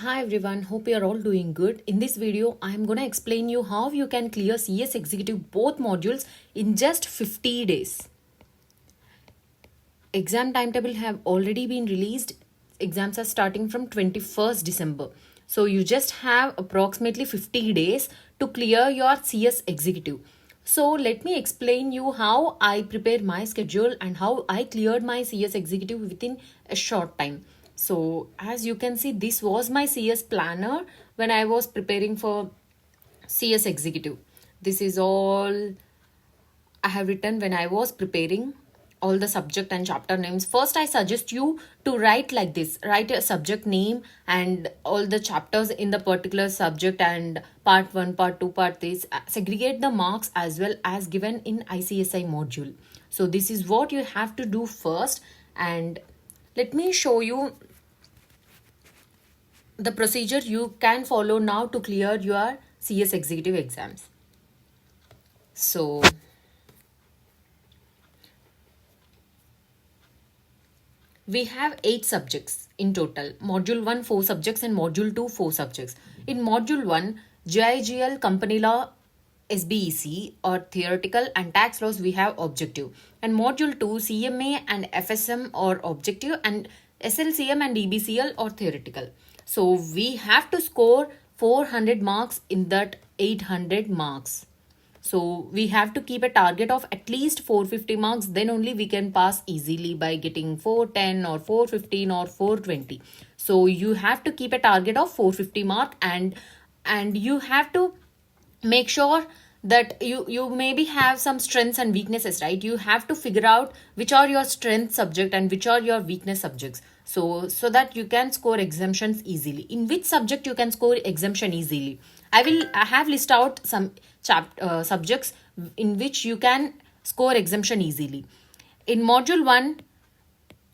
Hi everyone, hope you are all doing good. In this video, I am going to explain you how you can clear CS Executive both modules in just 50 days. Exam timetable have already been released. Exams are starting from 21st December. So you just have approximately 50 days to clear your CS Executive. So let me explain you how I prepared my schedule and how I cleared my CS Executive within a short time. So as you can see, this was my CS planner when I was preparing for CS Executive. This is all I have written when I was preparing all the subject and chapter names. First, I suggest you to write like this. Write a subject name and all the chapters in the particular subject and part 1, part 2, part this. Segregate the marks as well as given in ICSI module. So this is what you have to do first. And let me show you the procedure you can follow now to clear your CS executive exams. So we have 8 subjects in total. Module 1, 4 subjects, and Module 2, 4 subjects. In Module 1, GIGL, Company Law, SBEC or theoretical, and tax laws we have objective. And Module 2, CMA and FSM or objective, and SLCM and EBCL or theoretical. So we have to score 400 marks in that 800 marks. So we have to keep a target of at least 450 marks, then only we can pass easily by getting 410 or 415 or 420. So you have to keep a target of 450 mark, and you have to make sure that you maybe have some strengths and weaknesses, right? You have to figure out which are your strength subject and which are your weakness subjects, so that you can score exemptions easily. In which subject you can score exemption easily, I have list out some subjects in which you can score exemption easily. In module 1,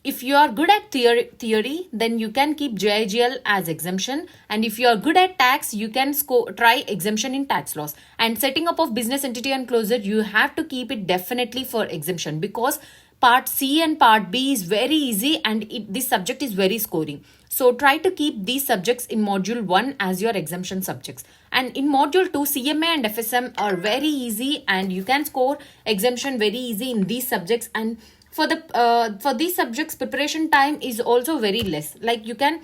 if you are good at theory, then you can keep JIGL as exemption. And if you are good at tax, you can try exemption in tax laws. And setting up of business entity and closure, you have to keep it definitely for exemption, because part C and part B is very easy, and this subject is very scoring. So try to keep these subjects in module 1 as your exemption subjects. And in module 2, CMA and FSM are very easy, and you can score exemption very easy in these subjects. And for these subjects, preparation time is also very less. Like you can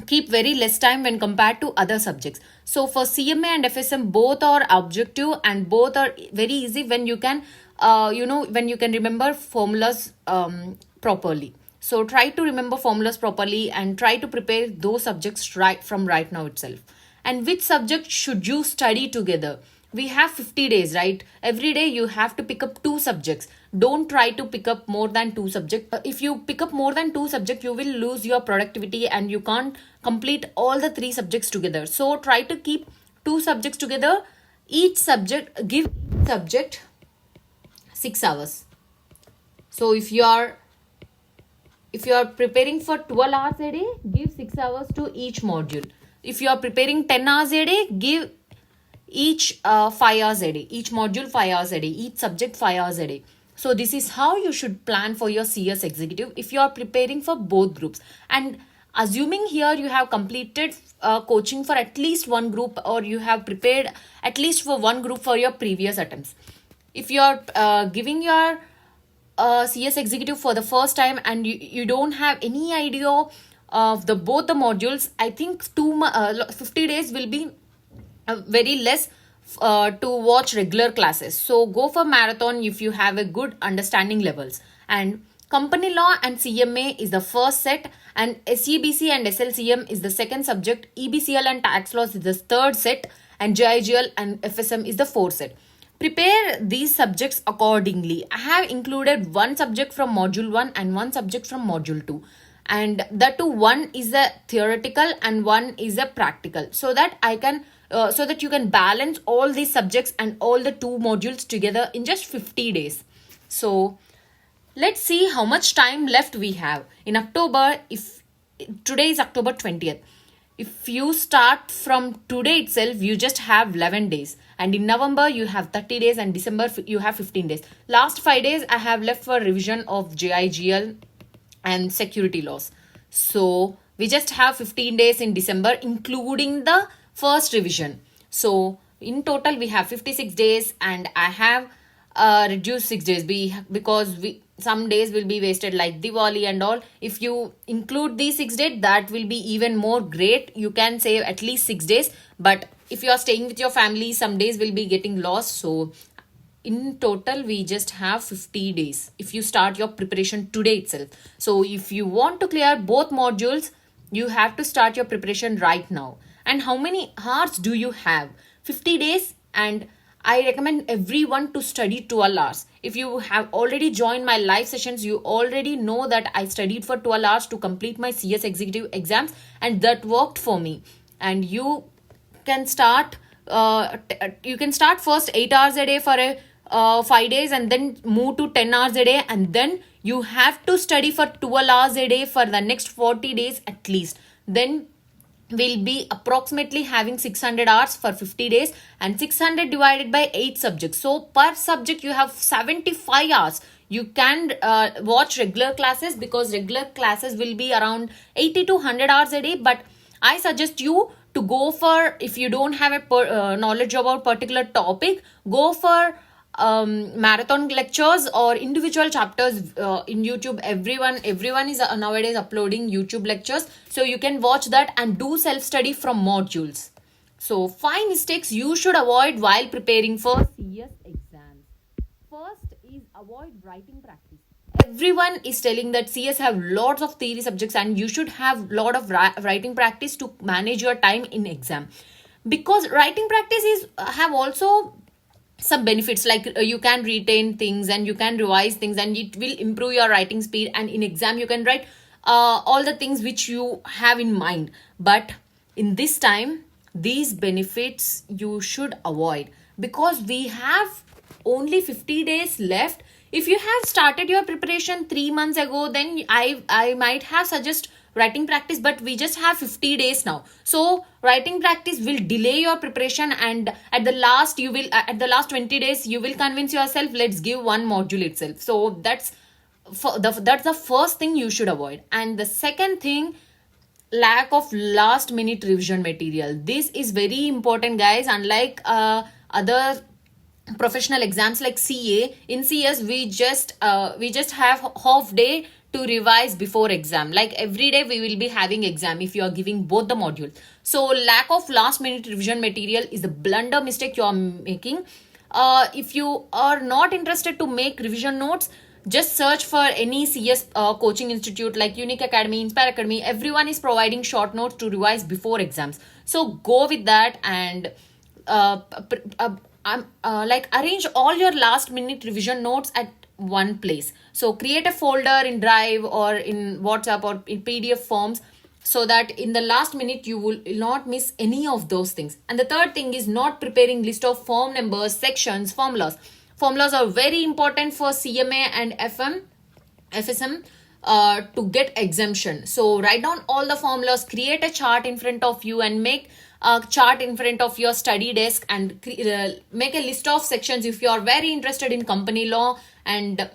keep very less time when compared to other subjects. So for CMA and FSM, both are objective and both are very easy when you can when you can remember formulas properly. So try to remember formulas properly and try to prepare those subjects right now itself. And which subject should you study together? We have 50 days, right? Every day you have to pick up 2 subjects. Don't try to pick up more than 2 subjects. If you pick up more than 2 subjects, you will lose your productivity and you can't complete all the 3 subjects together. So try to keep 2 subjects together. Each subject, give subject 6 hours. So if you are preparing for 12 hours a day, give 6 hours to each module. If you are preparing 10 hours a day, give each 5 hours a day, each module 5 hours a day, each subject 5 hours a day. So this is how you should plan for your CS executive if you are preparing for both groups. And assuming here you have completed coaching for at least one group, or you have prepared at least for one group for your previous attempts. If you are giving your CS executive for the first time and you don't have any idea of both the modules, I think 50 days will be very less to watch regular classes. So go for marathon if you have a good understanding levels. And company law and CMA is the first set, and SEBC and SLCM is the second subject. EBCL and tax laws is the third set, and JIGL and FSM is the fourth set. Prepare these subjects accordingly. I have included one subject from module 1 and one subject from module 2, and the two, one is a theoretical and one is a practical, so that you can balance all these subjects and all the 2 modules together in just 50 days. So let's see how much time left we have. In October, if today is October 20th, if you start from today itself, you just have 11 days. And in November, you have 30 days, and December, you have 15 days. Last 5 days, I have left for revision of JIGL and security laws. So We just have 15 days in December, including the first revision. So in total, we have 56 days, and I have reduced 6 days because we some days will be wasted like Diwali and all. If you include these 6 days, that will be even more great. You can save at least 6 days. But if you are staying with your family, some days will be getting lost. So in total we just have 50 days if you start your preparation today itself. So if you want to clear both modules, you have to start your preparation right now. And how many hours do you have? 50 days. And I recommend everyone to study 12 hours. If you have already joined my live sessions, you already know that I studied for 12 hours to complete my CS executive exams, and that worked for me. And can start you can start first 8 hours a day for a 5 days, and then move to 10 hours a day, and then you have to study for 12 hours a day for the next 40 days at least. Then we'll be approximately having 600 hours for 50 days, and 600 divided by 8 subjects. So per subject you have 75 hours. You can watch regular classes, because regular classes will be around 80 to 100 hours a day. But I suggest you to go for, if you don't have a knowledge about particular topic, go for marathon lectures or individual chapters in YouTube. Everyone is nowadays uploading YouTube lectures, so you can watch that and do self study from modules. So 5 mistakes you should avoid while preparing for CS exams. First is avoid writing practice. Everyone is telling that CS have lots of theory subjects, and you should have lot of writing practice to manage your time in exam. Because writing practice is have also some benefits, like you can retain things and you can revise things, and it will improve your writing speed, and in exam you can write all the things which you have in mind. But in this time, these benefits you should avoid, because we have only 50 days left. If you have started your preparation 3 months ago, then I might have suggest writing practice, but we just have 50 days now. So writing practice will delay your preparation, and at the last 20 days you will convince yourself, let's give one module itself. So that's the first thing you should avoid. And the second thing, lack of last minute revision material. This is very important, guys. Unlike other professional exams like CA, in CS we just have half day to revise before exam. Like every day we will be having exam if you are giving both the modules. So lack of last minute revision material is a blunder mistake you are making. If you are not interested to make revision notes, just search for any CS coaching institute like Unique Academy, Inspire Academy. Everyone is providing short notes to revise before exams. So go with that, and arrange all your last minute revision notes at one place. So create a folder in Drive or in WhatsApp or in PDF forms, so that in the last minute you will not miss any of those things. And the third thing is not preparing list of form numbers, sections, formulas. Formulas are very important for CMA and FSM to get exemption. So write down all the formulas, create a chart in front of you, and make a chart in front of your study desk, and make a list of sections if you are very interested in company law and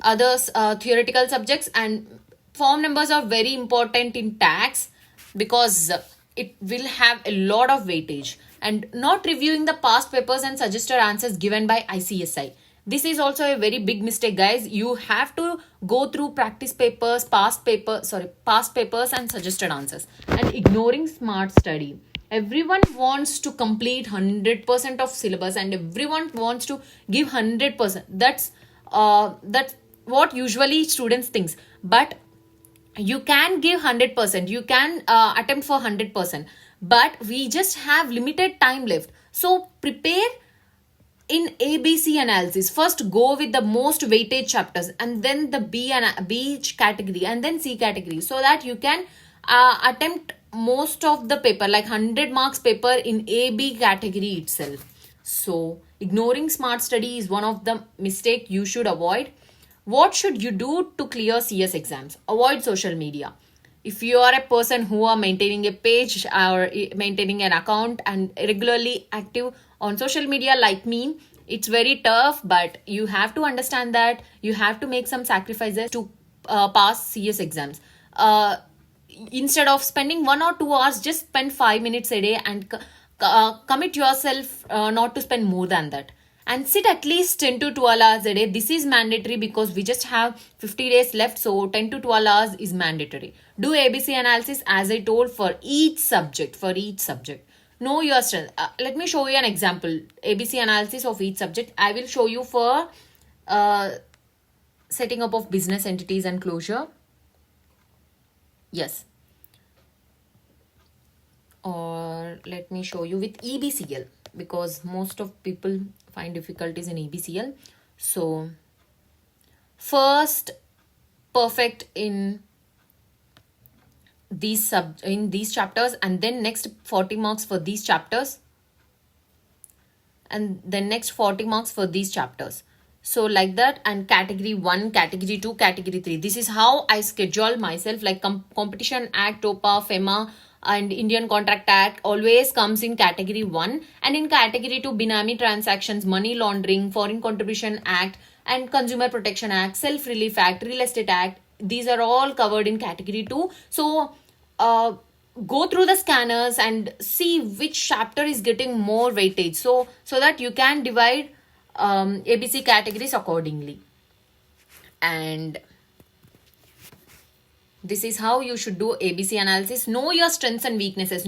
other theoretical subjects. And form numbers are very important in tax, because it will have a lot of weightage. And not reviewing the past papers and suggested answers given by ICSI. This is also a very big mistake, guys. You have to go through practice papers, past papers and suggested answers. And ignoring smart study. Everyone wants to complete 100% of syllabus, and everyone wants to give 100%. That's what usually students thinks. But you can give 100%, you can attempt for 100%, but we just have limited time left. So prepare in ABC analysis. First go with the most weightage chapters, and then the B category, and then C category, so that you can attempt most of the paper, like 100 marks paper in AB category itself. So ignoring smart study is one of the mistake you should avoid. What should you do to clear CS exams? Avoid social media. If you are a person who are maintaining a page or maintaining an account and regularly active on social media like me, it's very tough, but you have to understand that you have to make some sacrifices to pass CS exams. instead of spending 1 or 2 hours, just spend 5 minutes a day and commit yourself not to spend more than that, and sit at least 10 to 12 hours a day. This is mandatory because we just have 50 days left, so 10 to 12 hours is mandatory. Do ABC analysis as I told for each subject. Know your strength. Let me show you an example. ABC analysis of each subject. I will show you for uh, setting up of business entities and closure. Yes. Or let me show you with EBCL, because most of people find difficulties in EBCL. So first, perfect in these chapters, and then next 40 marks for these chapters, and then next 40 marks for these chapters. So like that, and category 1, category 2, category 3. This is how I schedule myself. Like Competition Act, TOPA, FEMA and Indian Contract Act always comes in category 1, and in category 2, Benami transactions, money laundering, Foreign Contribution Act and Consumer Protection Act, Self Relief Act, Real Estate Act. These are all covered in category 2. So go through the scanners and see which chapter is getting more weightage, so that you can divide ABC categories accordingly. And this is how you should do ABC analysis. Know your strengths and weaknesses.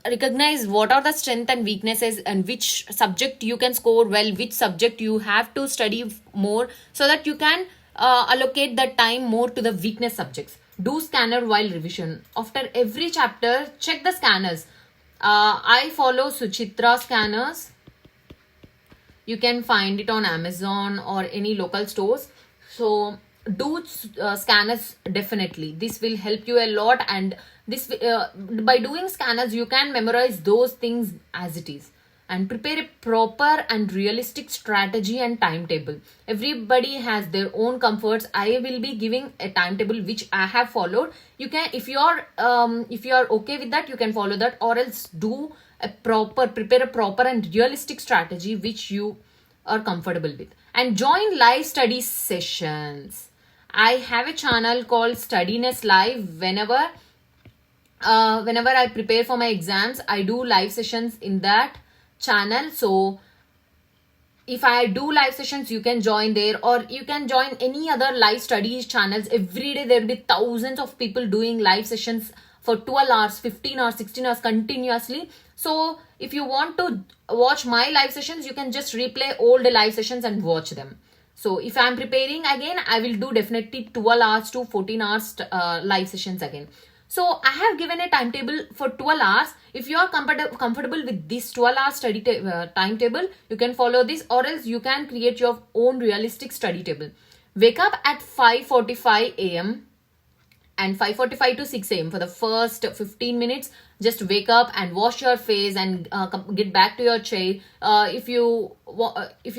Recognize what are the strengths and weaknesses, and which subject you can score well, which subject you have to study more, so that you can allocate the time more to the weakness subjects. Do scanner while revision. After every chapter, check the scanners. I follow Suchitra scanners. You can find it on Amazon or any local stores. So do scanners definitely. This will help you a lot, and this by doing scanners you can memorize those things as it is, and prepare a proper and realistic strategy and timetable. Everybody has their own comforts. I will be giving a timetable which I have followed. You can, if you are okay with that, you can follow that, or else prepare a proper and realistic strategy which you are comfortable with. And join live study sessions. I have a channel called Studiness Live. Whenever I prepare for my exams, I do live sessions in that channel. So if I do live sessions, you can join there, or you can join any other live studies channels. Every day there will be thousands of people doing live sessions for 12 hours, 15 hours, 16 hours continuously. So if you want to watch my live sessions, you can just replay all the live sessions and watch them. So if I'm preparing again, I will do definitely 12 hours to 14 hours live sessions again. So I have given a timetable for 12 hours. If you are comfortable with this 12 hour study timetable, you can follow this, or else you can create your own realistic study table. Wake up at 5:45 a.m. and 5:45 to 6 a.m. for the first 15 minutes. Just wake up and wash your face and get back to your chair. If you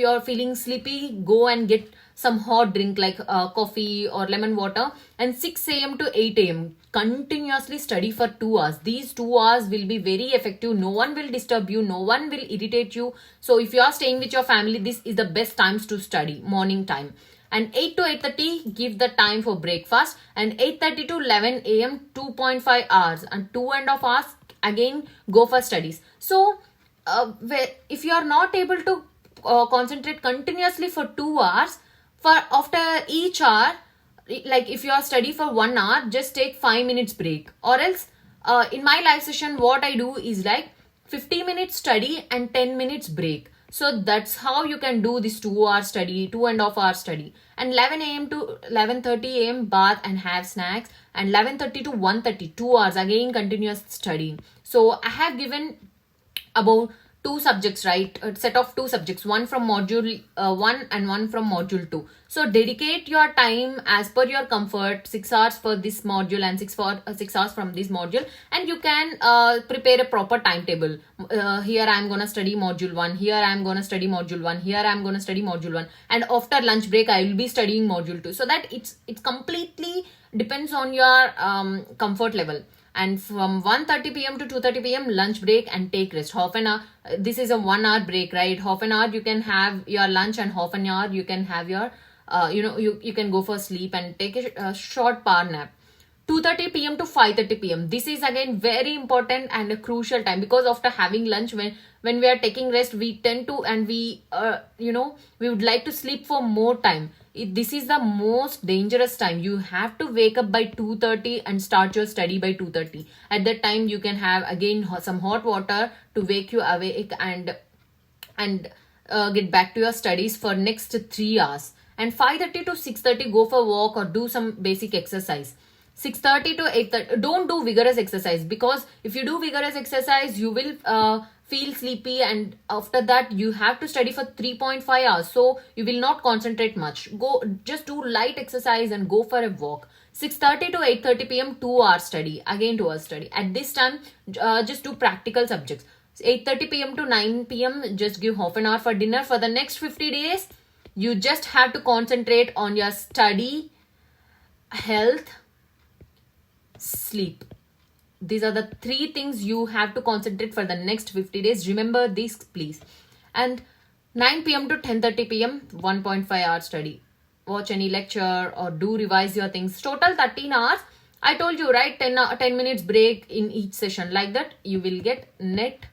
are feeling sleepy, go and get some hot drink like coffee or lemon water. And 6 a.m. to 8 a.m. continuously study for 2 hours. These 2 hours will be very effective. No one will disturb you. No one will irritate you. So if you are staying with your family, this is the best times to study, morning time. And 8 to 8:30, give the time for breakfast. And 8:30 to 11 a.m, 2.5 hours. And 2.5 hours, again, go for studies. So, if you are not able to concentrate continuously for 2 hours, after each hour, like if you are study for 1 hour, just take 5 minutes break. Or else, in my live session, what I do is like 50 minutes study and 10 minutes break. So that's how you can do this 2 hour study, 2.5 hour study. And 11 a.m. to 11:30 a.m. bath and have snacks. And 11:30 to 1:30, 2 hours, again continuous studying. So I have given about 2 subjects, right? A set of 2 subjects, one from module 1 and one from module 2. So dedicate your time as per your comfort, 6 hours for this module and 6 hours from this module, and you can prepare a proper timetable. Here I am going to study module 1, here I am going to study module 1, here I am going to study module 1, and after lunch break I will be studying module 2. So that it's completely depends on your comfort level. And from 1:30 p.m. to 2:30 p.m. lunch break and take rest. Half an hour. This is a 1 hour break, right? Half an hour you can have your lunch, and half an hour you can have your, you can go for sleep and take a short power nap. 2:30 p.m. to 5:30 p.m. This is again very important and a crucial time, because after having lunch, when we are taking rest, we tend to, and we would like to sleep for more time. This is the most dangerous time. You have to wake up by 2:30 and start your study by 2:30. At that time, you can have again some hot water to wake you awake, and get back to your studies for next 3 hours. And 5:30 to 6:30, go for a walk or do some basic exercise. 6:30 to 8:30, don't do vigorous exercise, because if you do vigorous exercise, you will feel sleepy, and after that you have to study for 3.5 hours, so you will not concentrate much. Just do light exercise and go for a walk. 6:30 to 8:30 p.m., 2 hours study, again 2 hours study. At this time, just do practical subjects. 8:30 p.m. to 9 p.m., just give half an hour for dinner. For the next 50 days, you just have to concentrate on your study, health, sleep. These are the 3 things you have to concentrate for the next 50 days. Remember these, please. And 9 p.m. to 10:30 p.m., 1.5 hour study. Watch any lecture or do revise your things. Total 13 hours. I told you, right? 10 minutes break in each session. Like that, you will get net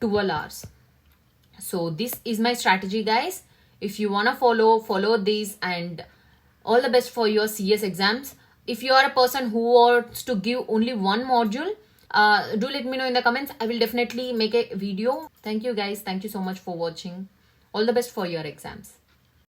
12 hours. So this is my strategy, guys. If you want to follow these, and all the best for your CS exams. If you are a person who wants to give only one module, do let me know in the comments. I will definitely make a video. Thank you, guys. Thank you so much for watching. All the best for your exams.